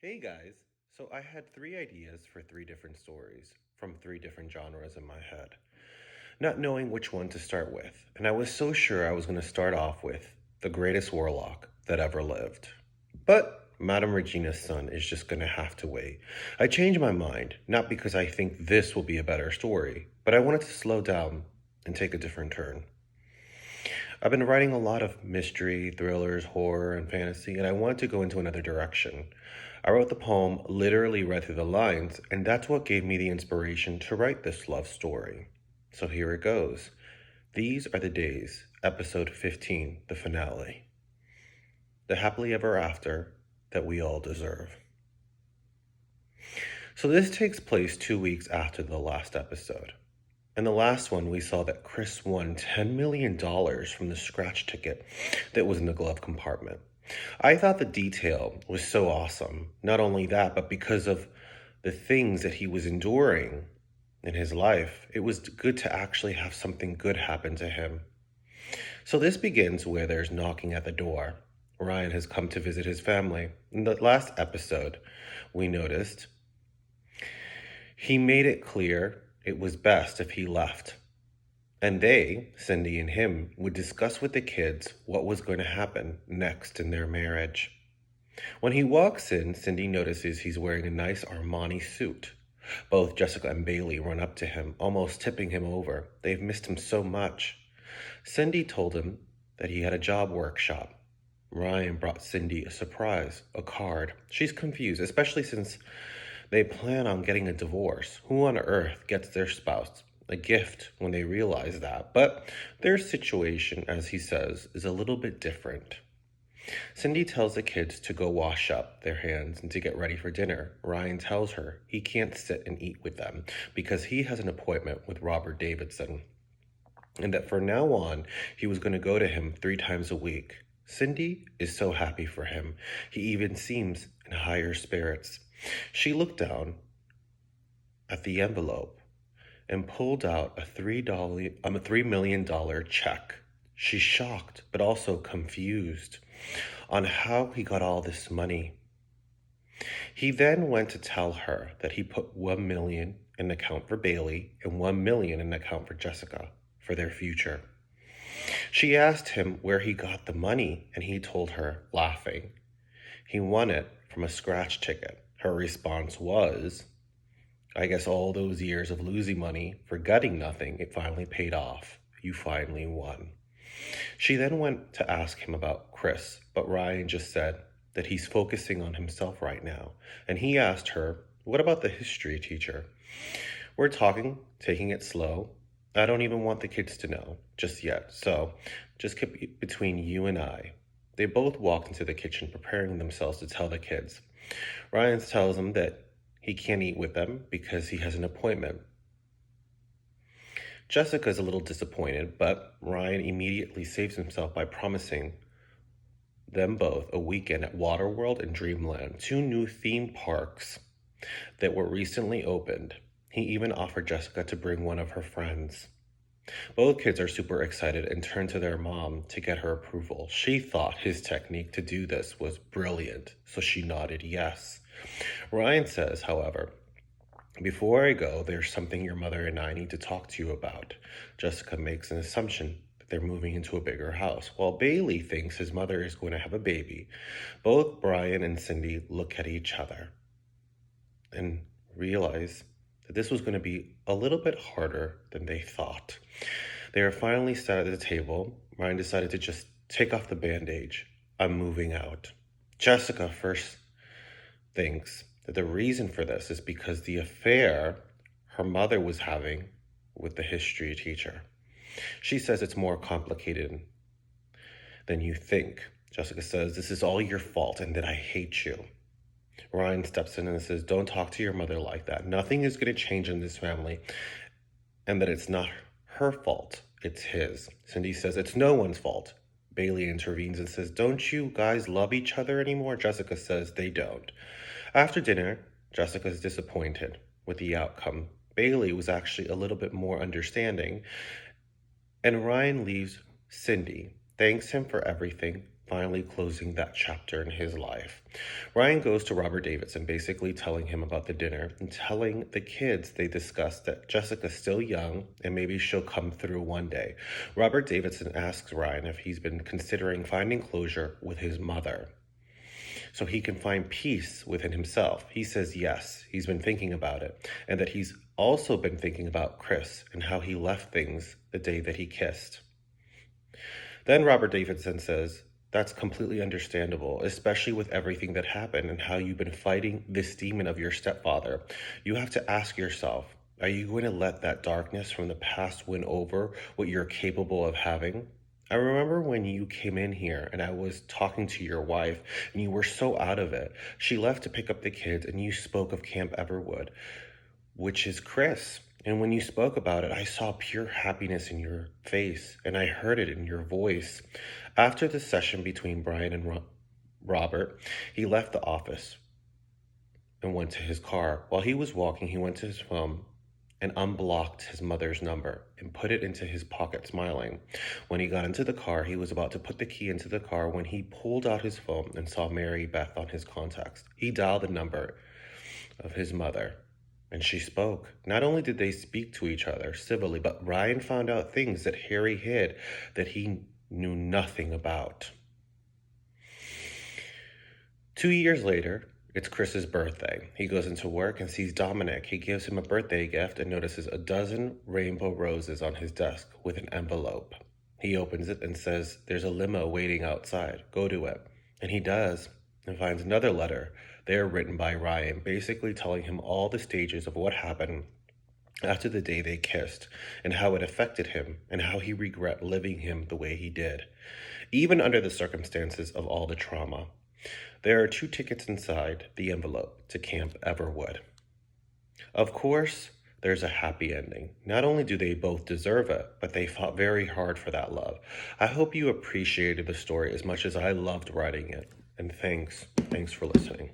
Hey guys, so I had three ideas for three different stories from three different genres in my head, not knowing which one to start with, and I was so sure I was going to start off with the greatest warlock that ever lived. But Madam Regina's son is just going to have to wait. I changed my mind, not because I think this will be a better story, but I wanted to slow down and take a different turn. I've been writing a lot of mystery, thrillers, horror, and fantasy, and I wanted to go into another direction. I wrote the poem, literally read through the lines, and that's what gave me the inspiration to write this love story. So here it goes. These are the days, episode 15, the finale. The happily ever after that we all deserve. So this takes place 2 weeks after the last episode. In the last one, we saw that Chris won $10 million from the scratch ticket that was in the glove compartment. I thought the detail was so awesome. Not only that, but because of the things that he was enduring in his life, it was good to actually have something good happen to him. So this begins where there's knocking at the door. Ryan has come to visit his family. In the last episode, we noticed he made it clear it was best if he left. And they, Cindy and him, would discuss with the kids what was going to happen next in their marriage. When he walks in, Cindy notices he's wearing a nice Armani suit. Both Jessica and Bailey run up to him, almost tipping him over. They've missed him so much. Cindy told him that he had a job workshop. Ryan brought Cindy a surprise, a card. She's confused, especially since they plan on getting a divorce. Who on earth gets their spouse a gift when they realize that? But their situation, as he says, is a little bit different. Cindy tells the kids to go wash up their hands and to get ready for dinner. Ryan tells her he can't sit and eat with them because he has an appointment with Robert Davidson, and that from now on he was going to go to him 3 times a week. Cindy is so happy for him. He even seems in higher spirits. She looked down at the envelope and pulled out a $3 million check. She's shocked, but also confused on how he got all this money. He then went to tell her that he put $1 million in an account for Bailey and $1 million in an account for Jessica for their future. She asked him where he got the money, and he told her, laughing, he won it from a scratch ticket. Her response was, I guess all those years of losing money for getting nothing, it finally paid off. You finally won. She then went to ask him about Chris, but Ryan just said that he's focusing on himself right now. And he asked her, what about the history teacher? We're talking, taking it slow. I don't even want the kids to know just yet, so just keep it between you and I. They both walked into the kitchen preparing themselves to tell the kids. Ryan tells them that he can't eat with them because he has an appointment. Jessica's a little disappointed, but Ryan immediately saves himself by promising them both a weekend at Waterworld and Dreamland, 2 new theme parks that were recently opened. He even offered Jessica to bring one of her friends. Both kids are super excited and turn to their mom to get her approval. She thought his technique to do this was brilliant, so she nodded yes. Ryan says, however, before I go, there's something your mother and I need to talk to you about. Jessica makes an assumption that they're moving into a bigger house, while Bailey thinks his mother is going to have a baby. Both Brian and Cindy look at each other and realize that this was going to be a little bit harder than they thought. They are finally sat at the table. Ryan decided to just take off the bandage. I'm moving out. Jessica first thinks that the reason for this is because the affair her mother was having with the history teacher. She says it's more complicated than you think. Jessica says, this is all your fault and that I hate you. Ryan steps in and says, don't talk to your mother like that. Nothing is going to change in this family, and that it's not her fault, it's his. Cindy says, it's no one's fault. Bailey intervenes and says, don't you guys love each other anymore? Jessica says they don't. After dinner, Jessica is disappointed with the outcome. Bailey was actually a little bit more understanding, and Ryan leaves Cindy, thanks him for everything, finally closing that chapter in his life. Ryan goes to Robert Davidson, basically telling him about the dinner and telling the kids they discussed that Jessica's still young and maybe she'll come through one day. Robert Davidson asks Ryan if he's been considering finding closure with his mother so he can find peace within himself. He says yes, he's been thinking about it, and that he's also been thinking about Chris and how he left things the day that he kissed. Then Robert Davidson says, that's completely understandable, especially with everything that happened and how you've been fighting this demon of your stepfather. You have to ask yourself, are you going to let that darkness from the past win over what you're capable of having? I remember when you came in here and I was talking to your wife and you were so out of it. She left to pick up the kids and you spoke of Camp Everwood, which is Chris. And when you spoke about it, I saw pure happiness in your face and I heard it in your voice. After the session between Brian and Robert, he left the office and went to his car. While he was walking, he went to his phone and unblocked his mother's number and put it into his pocket, smiling. When he got into the car, he was about to put the key into the car when he pulled out his phone and saw Mary Beth on his contacts. He dialed the number of his mother, and she spoke. Not only did they speak to each other civilly, but Ryan found out things that Harry hid that he knew nothing about. 2 years later, it's Chris's birthday. He goes into work and sees Dominic. He gives him a birthday gift and notices a dozen rainbow roses on his desk with an envelope. He opens it and says, there's a limo waiting outside. Go to it. And he does, and finds another letter there written by Ryan, basically telling him all the stages of what happened after the day they kissed and how it affected him and how he regret living him the way he did, even under the circumstances of all the trauma. There are 2 tickets inside the envelope to Camp Everwood. Of course, there's a happy ending. Not only do they both deserve it, but they fought very hard for that love. I hope you appreciated the story as much as I loved writing it. And thanks for listening.